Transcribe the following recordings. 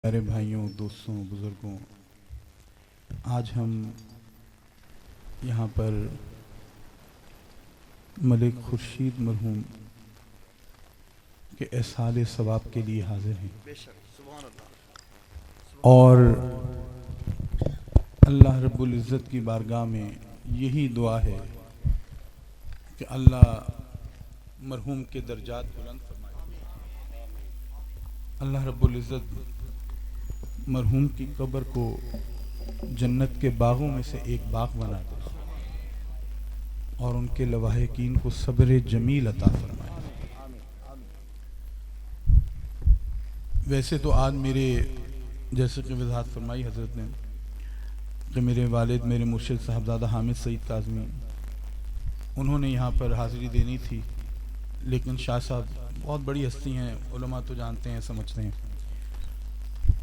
प्यारे भाइयों, दोस्तों, बुज़ुर्गों, आज हम यहाँ पर मलिक खुर्शीद मरहूम के एहसाले सवाब के लिए हाजिर हैं और अल्लाह रब्बुल इज़्ज़त की बारगाह में यही दुआ है कि अल्लाह मरहूम के दर्जात बुलंद फरमाए। अल्लाह रब्बुल इज़्ज़त मरहूम की कब्र को जन्नत के बागों में से एक बाग बना दे और उनके लवाहिकीन को सब्र जमील अता फरमाए। वैसे तो आज मेरे जैसे कि वजाहत फरमाई हज़रत ने कि मेरे वालिद मेरे मुर्शिद साहबजादा हामिद सईद काज़मी उन्होंने यहाँ पर हाज़िरी देनी थी, लेकिन शाह साहब बहुत बड़ी हस्ती हैं, उलमा तो जानते हैं, समझते हैं।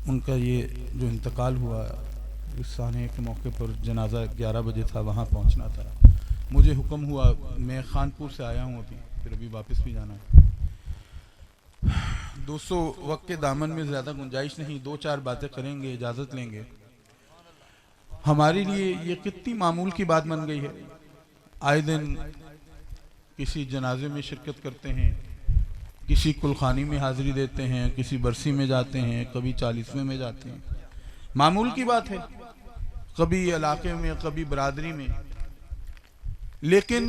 उनका ये जो इंतकाल हुआ इस साने के मौके पर जनाजा 11 बजे था, वहाँ पहुँचना था। मुझे हुक्म हुआ, मैं खानपुर से आया हूँ अभी, फिर अभी वापस भी जाना है। दोस्तों, वक्त के दामन में ज़्यादा गुंजाइश नहीं, 2-4 बातें करेंगे, इजाज़त लेंगे। हमारे लिए ये कितनी मामूल की बात बन गई है। आए दिन किसी जनाजे में शिरकत करते हैं, किसी कुलखानी में हाज़िरी देते हैं, किसी बरसी में जाते हैं, कभी 40वें में जाते हैं। मामूल की बात है, कभी इलाके में, कभी बरादरी में। लेकिन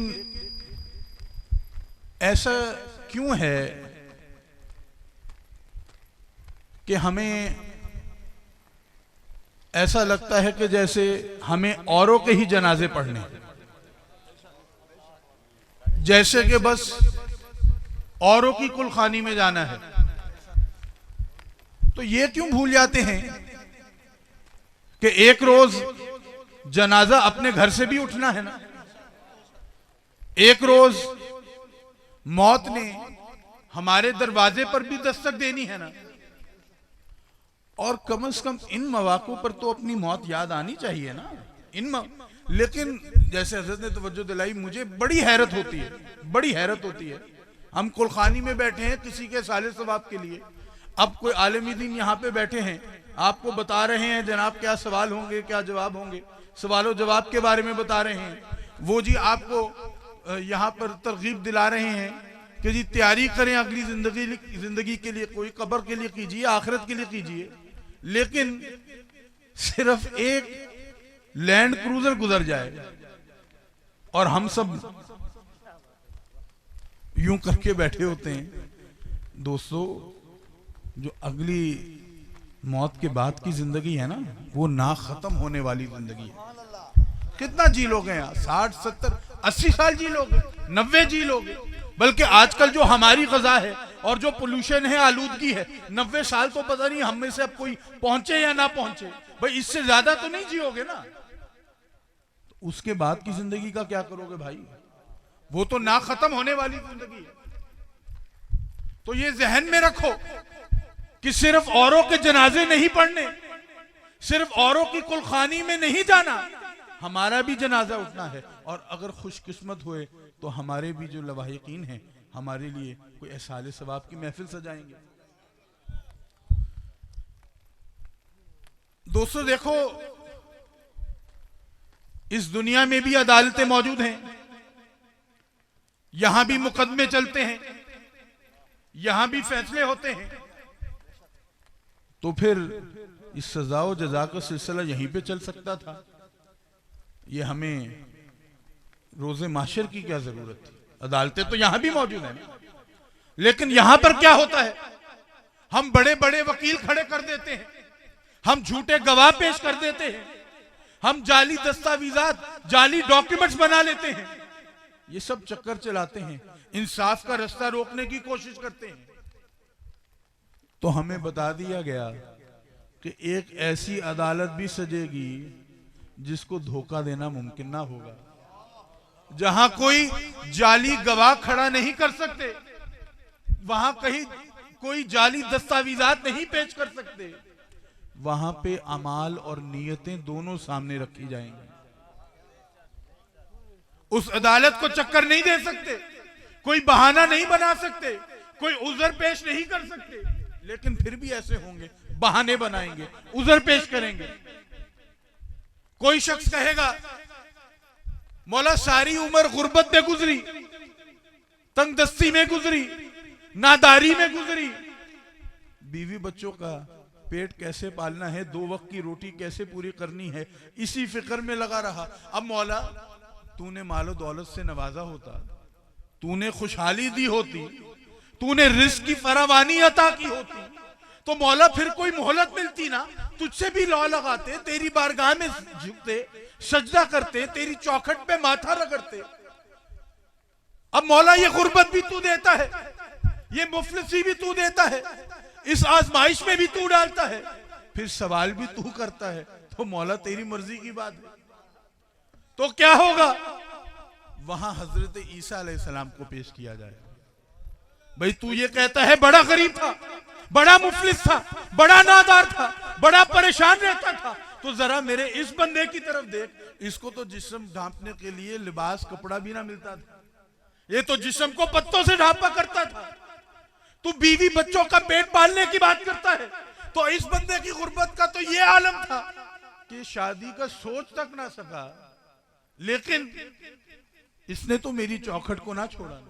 ऐसा क्यों है कि हमें ऐसा लगता है कि जैसे हमें औरों के ही जनाजे पढ़ने, जैसे कि बस औरों की कुलखानी में जाना है। तो ये क्यों भूल जाते हैं कि एक रोज जनाजा अपने घर से भी उठना है ना। एक रोज मौत ने हमारे दरवाजे पर भी दस्तक देनी है ना। और कम से कम इन मौक़ों पर तो अपनी मौत याद आनी चाहिए ना। लेकिन जैसे हज़रत ने तवज्जो दिलाई, मुझे बड़ी हैरत होती है, बड़ी हैरत होती है। हम कुलखानी में बैठे हैं किसी के साले सवाब के लिए, अब कोई आलमी दीन यहाँ पे बैठे हैं, आपको बता रहे हैं जनाब क्या सवाल होंगे, क्या जवाब होंगे, सवालों जवाब के बारे में बता रहे हैं। वो जी आपको यहाँ पर तरगीब दिला रहे हैं कि जी तैयारी करें अगली जिंदगी के लिए, कोई कब्र के लिए कीजिए, आखिरत के लिए कीजिए। लेकिन सिर्फ एक लैंड क्रूजर गुजर जाए और हम सब यूं करके बैठे होते हैं। दोस्तों, जो अगली मौत के बाद की जिंदगी है ना, वो ना खत्म होने वाली जिंदगी है। कितना जी लोगे यार, 60, 70, 80 साल जी लोगे, 90 जी लोगे। बल्कि आजकल जो हमारी ग़ज़ा है और जो पोल्यूशन है, आलूदगी है, 90 साल तो पता नहीं हम में से अब कोई पहुंचे या ना पहुंचे। भाई इससे ज्यादा तो नहीं जियोगे ना। तो उसके बाद की जिंदगी का क्या करोगे भाई? वो तो ना खत्म होने वाली जिंदगी है। तो ये जहन में रखो कि सिर्फ औरों के जनाजे नहीं पढ़ने, सिर्फ औरों की कुलखानी में नहीं जाना, हमारा भी जनाजा उठना है। और अगर खुशकिस्मत हुए तो हमारे भी जो लवाहिकीन हैं हमारे लिए कोई एहसाले सवाब की महफिल सजाएंगे। दोस्तों देखो, इस दुनिया में भी अदालतें मौजूद हैं, यहां भी मुकदमे चलते हैं, यहां भी फैसले होते हैं। तो फिर इस सजा और जजा का सिलसिला यहीं पे चल सकता था। ये हमें रोजे माशर की क्या जरूरत थी? अदालतें तो यहां भी मौजूद हैं। लेकिन यहां पर क्या होता है, हम बड़े बड़े वकील खड़े कर देते हैं, हम झूठे गवाह पेश कर देते हैं, हम जाली दस्तावेजात, जाली डॉक्यूमेंट्स बना लेते हैं। ये सब चक्कर चलाते हैं, इंसाफ का रास्ता रोकने की कोशिश करते हैं। तो हमें बता दिया गया कि एक ऐसी अदालत भी सजेगी जिसको धोखा देना मुमकिन ना होगा, जहां कोई जाली गवाह खड़ा नहीं कर सकते, वहां कहीं कोई जाली दस्तावेजात नहीं पेश कर सकते। वहां पे अमाल और नियतें दोनों सामने रखी जाएंगी। उस अदालत को चक्कर नहीं दे सकते, कोई बहाना नहीं बना सकते, कोई उज़र पेश नहीं कर सकते। लेकिन फिर भी ऐसे होंगे बहाने बनाएंगे, उज़र पेश करेंगे। कोई शख्स कहेगा मौला सारी उम्र गुर्बत में गुजरी, तंगदस्ती में गुजरी, नादारी में गुजरी, बीवी बच्चों का पेट कैसे पालना है, 2 वक्त की रोटी कैसे पूरी करनी है, इसी फिक्र में लगा रहा। अब मौला तूने मालो दौलत से नवाजा होता, तूने खुशहाली दी होती, तूने रिस्क की फरावानी अता की होती, तो मौला फिर कोई मोहलत मिलती ना, तुझसे भी लौ लगाते, तेरी बारगाह में झुकते, सजदा करते, तेरी चौखट पे माथा रगड़ते। अब मौला ये गुर्बत भी तू देता है, ये मुफलिसी भी तू देता है, इस आजमाइश में भी तू डालता है, फिर सवाल भी तू करता है, तो मौला तेरी मर्जी की बात है। तो क्या होगा? वहां हजरत ईसा अलैहिस्सलाम को पेश किया जाए। भाई तू ये कहता है बड़ा गरीब था, बड़ा मुफलिस था, बड़ा नादार था, बड़ा परेशान रहता था, तो जरा मेरे इस बंदे की तरफ देख, इसको तो जिस्म ढांपने के लिए लिबास कपड़ा भी ना मिलता था, ये तो जिस्म को पत्तों से ढांपा करता था। तू बीवी बच्चों का पेट पालने की बात करता है, तो इस बंदे की गुर्बत का तो ये आलम था कि शादी का सोच तक ना सका, लेकिन इसने तो मेरी चौखट को ना छोड़ा,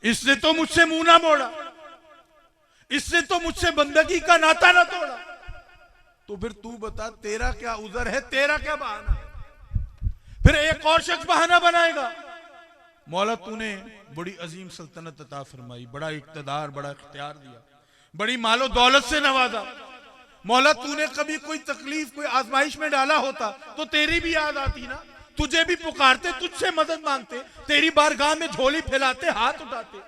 इसने तो मुझसे मुंह ना मोड़ा, इसने तो मुझसे बंदगी का नाता ना तोड़ा। तो फिर तू बता तेरा क्या उज़र है, तेरा क्या बहाना है? फिर एक और शख्स बहाना बनाएगा, मौला तूने बड़ी अजीम सल्तनत अता फरमाई, बड़ा इक्तदार, बड़ा इख्तियार दिया, बड़ी मालो दौलत से नवाजा, मौला तूने कभी कोई तकलीफ, कोई आजमाइश में डाला होता तो तेरी भी याद आती ना, तुझे भी पुकारते, तुझसे मदद मांगते, तेरी बारगाह में झोली फैलाते, हाथ उठाते।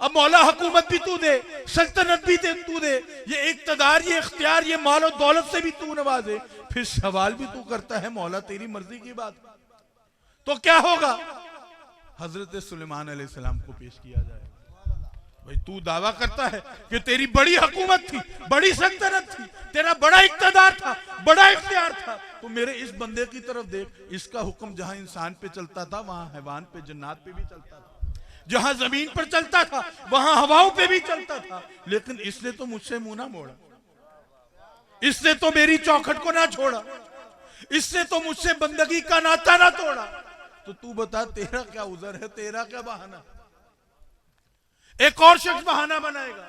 अब मौला हुकूमत भी तू दे, सल्तनत भी तू दे, ये इक्तदार, ये इख्तियार, ये मालो दौलत से भी तू नवाजे, फिर सवाल भी तू करता है मौला तेरी मर्जी की बात। तो क्या होगा? हजरत सुलेमान अलैहिस्सलाम को पेश किया जाए। भाई तू दावा करता है कि तेरी बड़ी हुकूमत थी, बड़ी सल्तनत थी, तेरा बड़ा इक्तदार था, बड़ा इख्तियार था, तो मेरे इस बंदे की तरफ देख, इसका हुक्म जहां इंसान पे चलता था वहां हैवान पे, जन्नात पे भी चलता था, जहां जमीन पर चलता था वहां हवाओं पे भी चलता था, लेकिन इसने तो मुझसे मुंह ना मोड़ा, इसने तो मेरी चौखट को ना छोड़ा, इसने तो मुझसे बंदगी का नाता ना तोड़ा। तो तू बता तेरा क्या उज़र है, तेरा क्या बहाना? एक और शख्स बहाना बनाएगा,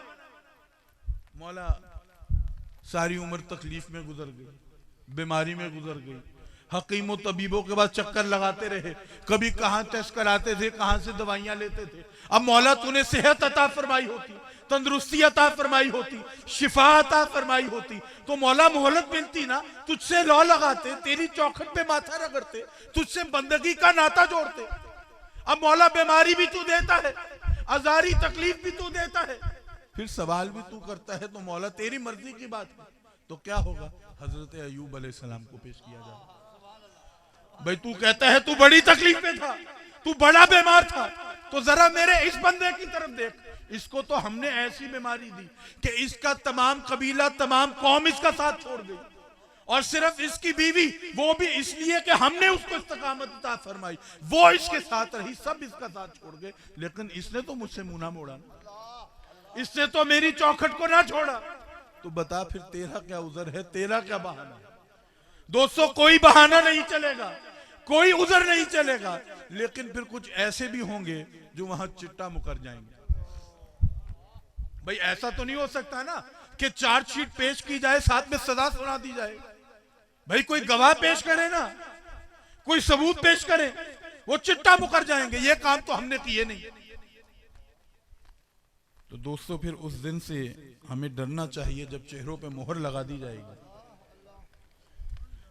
मौला सारी उम्र तकलीफ में गुजर गई, बीमारी में गुजर गई, हकीमों तबीबों के बाद चक्कर लगाते रहे, कभी कहां टेस्ट कराते थे, कहां से दवाइयां लेते थे। अब मौला तूने सेहत अता फरमाई होती, तंदुरुस्ती अता फरमाई होती, शिफा अता फरमाई होती, तो मौला मोहलत मिलती ना, तुझसे लौ लगाते, तेरी चौखट पे माथा रगड़ते, तुझसे बंदगी का नाता जोड़ते। अब मौला बीमारी भी तू देता है, आजारी तकलीफ भी तू देता है, फिर सवाल भी तू करता है, तो मौला तेरी मर्जी की बात है। तो क्या होगा? हजरत अय्यूब अलैहिस्सलाम को पेश किया जाए। भाई तू कहता है तू बड़ी तकलीफ में था, तू बड़ा बीमार था, तो जरा मेरे इस बंदे की तरफ देख, इसको तो हमने ऐसी बीमारी दी कि इसका तमाम कबीला, तमाम कौम इसका साथ छोड़ गई, और सिर्फ इसकी बीवी, वो भी इसलिए कि हमने उसको इस्तकामत अता फरमाई, वो इसके साथ रही, सब इसका साथ छोड़ गए, लेकिन इसने तो मुझसे मुंह ना मोड़ा, इसने तो मेरी चौखट को ना छोड़ा। तो बता फिर तेरा क्या उज़र है, तेरा क्या बहाना है? दोस्तों कोई बहाना नहीं चलेगा, कोई उज़र नहीं चलेगा, लेकिन फिर कुछ ऐसे भी होंगे जो वहां चिट्टा मुकर जाएंगे। भाई ऐसा तो नहीं हो सकता ना कि चार्जशीट पेश की जाए, साथ में सजा सुना दी जाए। भाई कोई गवाह पेश करे ना, कोई सबूत पेश करे, वो चिट्टा मुकर जाएंगे। ये काम तो हमने किए नहीं। तो दोस्तों फिर उस दिन से हमें डरना चाहिए जब चेहरों पे मोहर लगा दी जाएगी,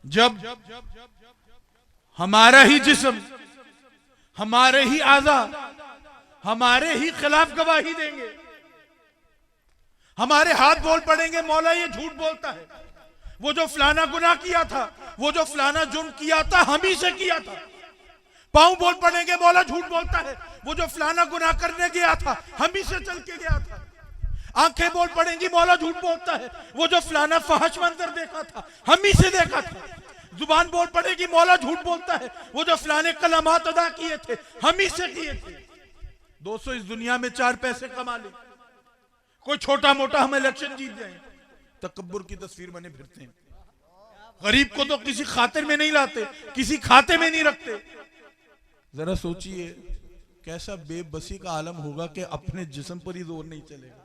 जब हमारा ही जिस्म, हमारे ही आज़ा हमारे ही खिलाफ गवाही देंगे, हमारे हाथ बोल पड़ेंगे मौला ये झूठ बोलता है, वो जो फलाना गुनाह किया था, वो जो फलाना जुर्म किया था, हम ही से किया था। पांव बोल पड़ेंगे मौला झूठ बोलता है, वो जो फलाना गुनाह करने गया था, हम ही से चल के गया था। आंखें बोल पड़ेंगी मौला झूठ बोलता है, वो जो फलाना फहश मंजर देखा था, हम ही से देखा था। जुबान बोल पड़ेगी मौला झूठ बोलता है, वो जो फलाने कलमात अदा किए थे, हम ही से किए थे। दोस्तों इस दुनिया में 4 पैसे कमा ले, कोई छोटा मोटा हम इलेक्शन जीत जाए, तकब्बुर की तस्वीर बने फिरते हैं। गरीब को तो किसी खातिर में नहीं लाते, किसी खाते में नहीं रखते। जरा सोचिए कैसा बेबसी का आलम होगा कि अपने जिस्म पर ही जोर नहीं चलेगा,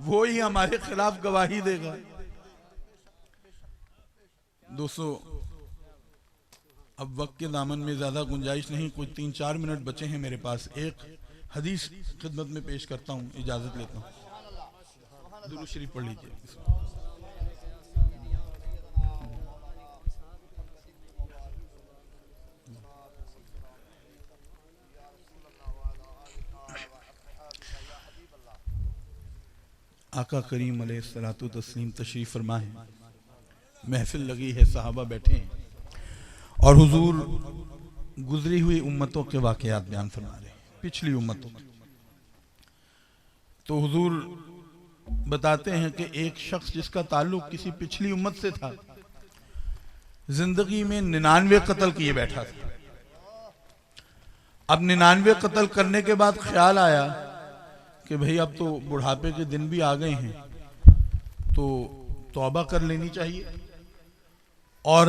वो ही हमारे खिलाफ गवाही देगा। दोस्तों, अब वक्त के दामन में ज्यादा गुंजाइश नहीं, कोई 3-4 मिनट बचे हैं मेरे पास। एक हदीस खिदमत में पेश करता हूं, इजाजत लेता हूं। दुरूद शरीफ पढ़ लीजिए। आका करीम अलैहिस्सलातु तस्लीम तशरीफ फरमा है। महफिल लगी है, सहाबा बैठे हैं और हुजूर गुजरी हुई उम्मतों के वाकयात बयान फरमा रहे हैं, पिछली उम्मतों के। तो हुजूर बताते हैं कि एक शख्स जिसका ताल्लुक किसी पिछली उम्मत से था, जिंदगी में 99 कत्ल किए बैठा था। अब 99 कत्ल करने के बाद ख्याल आया कि भाई अब तो बुढ़ापे के दिन भी आ गए हैं, तो तौबा कर लेनी चाहिए और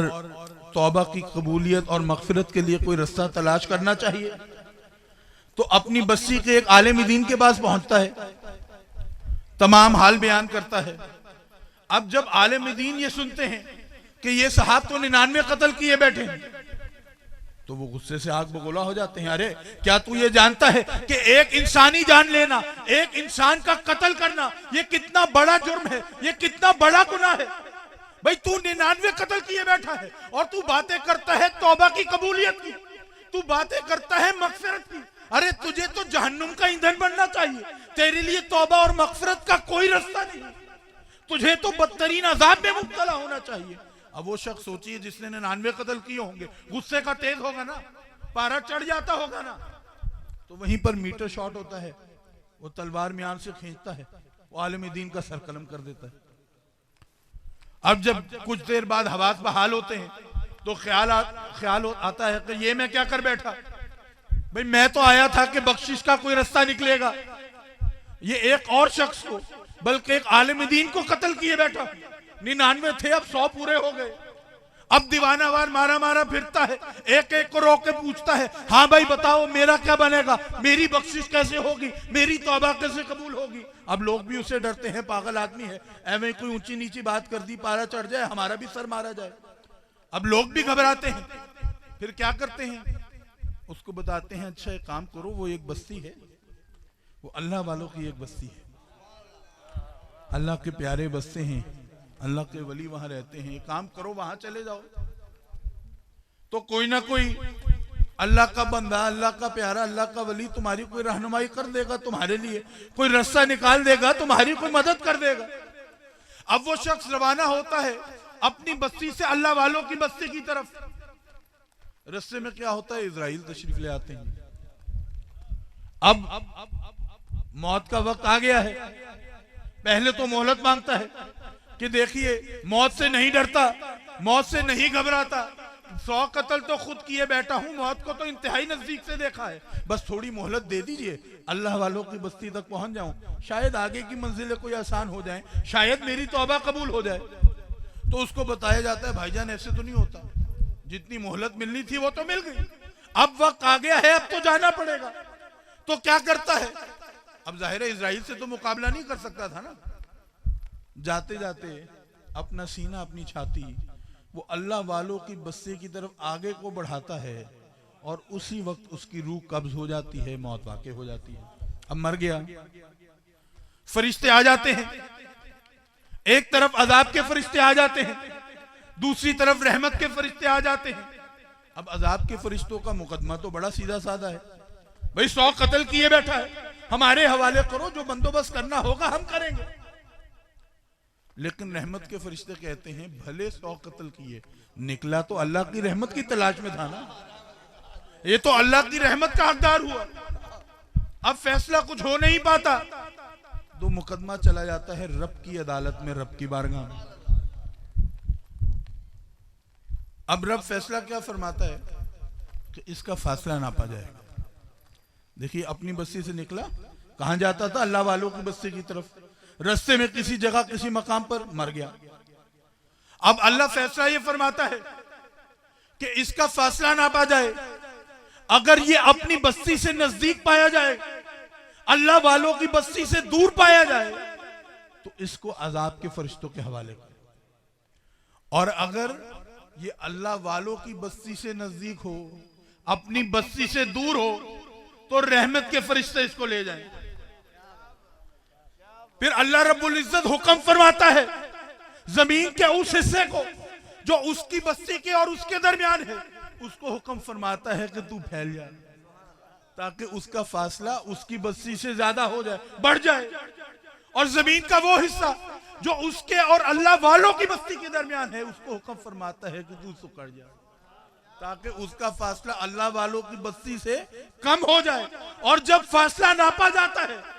तौबा की कबूलियत और मगफिरत के लिए कोई रास्ता तलाश करना चाहिए। तो अपनी बस्ती के एक आलिम दीन के पास पहुंचता है, तमाम हाल बयान करता है। अब जब आलिम दीन ये सुनते हैं कि ये साहब तो 99 कत्ल किए बैठे हैं, तो वो गुस्से से आग बगोला हो जाते हैं। अरे क्या तू ये जानता है कि एक इंसानी जान लेना, एक इंसान का कत्ल करना, ये कितना बड़ा जुर्म है, ये कितना बड़ा गुनाह है। भाई तू 99 कत्ल किए बैठा है और तू बातें करता है तौबा की कबूलियत की, तू बातें करता है मगफिरत की। अरे तुझे तो जहन्नुम का ईंधन बनना चाहिए, तेरे लिए तौबा और मगफिरत का कोई रास्ता नहीं, तुझे तो बदतरीन अजाब में मुब्तला होना चाहिए। अब वो शख्स सोचिए जिसने 99 कत्ल किए होंगे, गुस्से का तेज होगा ना, पारा चढ़ जाता होगा ना, तो वहीं पर मीटर शॉट होता है, वो तलवार म्यान से खींचता है, वो आलिम दीन का सर कलम कर देता है। अब जब कुछ देर बाद हवास बहाल होते हैं तो ख्याल आता है कि ये मैं क्या कर बैठा। भाई मैं तो आया था कि बख्शिश का कोई रास्ता निकलेगा, ये एक और शख्स को, बल्कि एक आलिम दीन को कत्ल किए बैठा। 99 थे, अब 100 पूरे हो गए। अब दीवानावार मारा मारा फिरता है, एक एक को रोक के पूछता है, हाँ भाई बताओ मेरा क्या बनेगा, मेरी बख्शिश कैसे होगी, मेरी तौबा कैसे कबूल होगी। अब लोग भी उसे डरते हैं, पागल आदमी है, ऐਵੇਂ कोई ऊंची नीची बात कर दी, पारा चढ़ जाए, हमारा भी सर मारा जाए। अब लोग भी घबराते हैं, फिर क्या करते हैं, उसको बताते हैं अच्छा एक काम करो, वो एक बस्ती है, वो अल्लाह वालों की एक बस्ती है, अल्लाह के प्यारे बस्ते हैं, अल्लाह के वली वहां रहते हैं, एक काम करो वहां चले जाओ, तो कोई ना कोई अल्लाह का बंदा, अल्लाह का प्यारा, अल्लाह का वली तुम्हारी कोई रहनुमाई कर देगा, तुम्हारे लिए कोई रास्ता निकाल देगा, तुम्हारी कोई मदद कर देगा। अब वो शख्स रवाना होता है अपनी बस्ती से अल्लाह वालों की बस्ती की तरफ। रास्ते में क्या होता है, इजराइल तशरीफ ले आते हैं। अब मौत का वक्त आ गया है, पहले तो मोहलत मांगता है कि देखिए मौत से नहीं डरता, मौत से नहीं घबराता, 100 कत्ल तो खुद किए बैठा हूं, मौत को तो इंतहाई नजदीक से देखा है, बस थोड़ी मोहलत दे दीजिए, अल्लाह वालों की बस्ती तक पहुंच जाऊं, शायद आगे की मंजिलें कोई आसान हो जाएं, शायद मेरी तौबा कबूल हो जाए। तो उसको बताया जाता है भाईजान ऐसे तो नहीं होता, जितनी मोहलत मिलनी थी वो तो मिल गई, अब वक्त आ गया है, अब तो जाना पड़ेगा। तो क्या करता है, अब जाहिर है इजराइल से तो मुकाबला नहीं कर सकता था ना, जाते जाते अपना सीना, अपनी छाती वो अल्लाह वालों की बस्ती की तरफ आगे को बढ़ाता है और उसी वक्त उसकी रूह कब्ज हो जाती है, मौत वाक़ई हो जाती है। अब मर गया, फरिश्ते आ जाते हैं, एक तरफ अजाब के फरिश्ते आ जाते हैं, दूसरी तरफ रहमत के फरिश्ते आ जाते हैं। अब अजाब के फरिश्तों का मुकदमा तो बड़ा सीधा साधा है, भाई 100 कत्ल किए बैठा है, हमारे हवाले करो, जो बंदोबस्त करना होगा हम करेंगे। लेकिन रहमत के फरिश्ते कहते हैं भले 100 कत्ल किए, निकला तो अल्लाह की रहमत की तलाश में था ना, ये तो अल्लाह की रहमत का हकदार हुआ, अब फैसला कुछ हो नहीं पाता, तो मुकदमा चला जाता है रब की अदालत में, रब की बारगाह में। अब रब फैसला क्या फरमाता है कि इसका फैसला नापा जाएगा। देखिए अपनी बस्ती से निकला, कहां जाता था, अल्लाह वालों की बस्ती की तरफ, रास्ते में किसी जगह किसी मकाम पर मर गया। अब अल्लाह फैसला ये फरमाता है कि इसका फासला ना पा जाए, अगर ये अपनी बस्ती से नजदीक पाया जाए, अल्लाह वालों की बस्ती से दूर पाया जाए, तो इसको अजाब के फरिश्तों के हवाले करें। और अगर ये अल्लाह वालों की बस्ती से नजदीक हो, अपनी बस्ती से दूर हो, तो रहमत के फरिश्ते इसको ले जाएं। फिर अल्लाह रब्बुल इज्जत हुक्म फरमाता है जमीन के उस हिस्से को जो उसकी बस्ती के और उसके दरमियान है, उसको हुक्म फरमाता है कि तू फैल जा, ताकि उसका फासला उसकी बस्ती से ज्यादा हो जाए, बढ़ जाए। और जमीन का वो हिस्सा जो उसके और अल्लाह वालों की बस्ती के दरमियान है, उसको हुक्म फरमाता है कि तू सुकड़ जा, ताकि उसका फासला अल्लाह वालों की बस्ती से कम हो जाए। और जब फासला नापा जाता है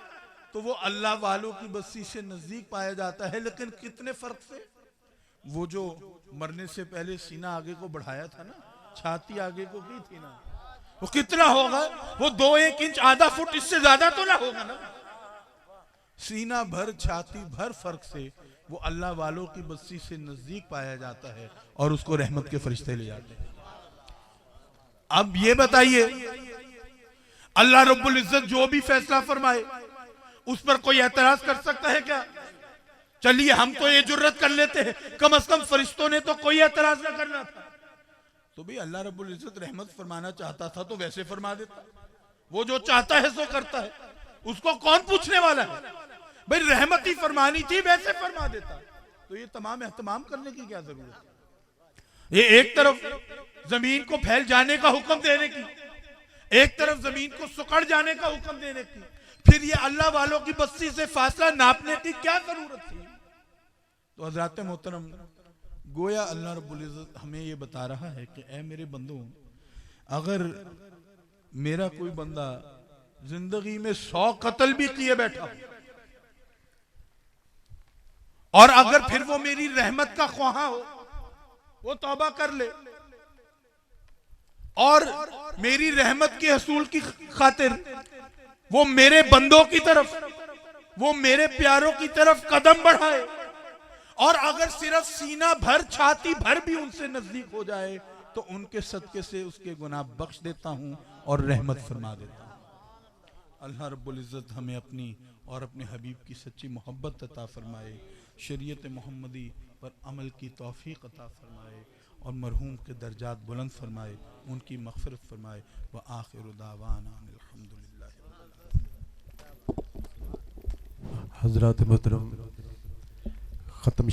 तो वो अल्लाह वालों की बस्ती से नजदीक पाया जाता है। लेकिन कितने फर्क से, वो जो मरने से पहले सीना आगे को बढ़ाया था ना, छाती आगे को की थी ना, वो कितना होगा? वो 2-1 इंच, आधा फुट, इससे ज्यादा तो ना होगा ना। सीना भर, छाती भर फर्क से वो अल्लाह वालों की बस्ती से नजदीक पाया जाता है और उसको रहमत के फरिश्ते ले जाते हैं। अब ये बताइए, अल्लाह रब्बुल इज्जत जो भी फैसला फरमाए उस पर कोई एतराज कर सकता है क्या? चलिए हम तो ये जुर्रत कर लेते हैं, कम से कम फरिश्तों ने तो कोई एतराज ना करना था। तो भाई अल्लाह रब्बुल इज्जत रहमत फरमाना चाहता था तो वैसे फरमा देता। वो जो चाहता है सो करता है, उसको कौन पूछने वाला है? भाई रहमत ही फरमानी थी, वैसे फरमा देता। तो ये तमाम एहतमाम करने की क्या जरूरत है? ये एक तरफ जमीन को फैल जाने का हुक्म देने की, एक तरफ जमीन को सुकड़ जाने का हुक्म देने की, फिर ये अल्लाह वालों की बस्ती से फासला नापने की क्या जरूरत थी? तो हज़रात मोहतरम, गोया अल्लाह रब्बुल इज्जत हमें ये बता रहा है कि ऐ मेरे बंदो, अगर मेरा कोई बंदा जिंदगी में 100 कत्ल भी किए बैठा और अगर फिर वो मेरी रहमत का ख्वाहा हो, वो तौबा कर ले और मेरी रहमत के हसूल की खातिर वो मेरे बंदों की तरफ, वो मेरे प्यारों की तरफ कदम बढ़ाए, और अगर सिर्फ सीना भर, छाती भर भी उनसे नजदीक हो जाए, तो उनके सदके से उसके गुनाह बख्श देता हूं और रहमत फरमा देता हूं। अल्लाह रब्बुल इज्जत हमें अपनी और अपने हबीब की सच्ची मोहब्बत अता फरमाए, शरीयत मोहम्मदी पर अमल की तौफीक अता फरमाए और मरहूम के दर्जात बुलंद फरमाए, उनकी मग़फ़िरत फरमाए। व आखिरु दावाना अल्हम्दुलिल्लाह। हज़रात मोहतरम, ख़त्म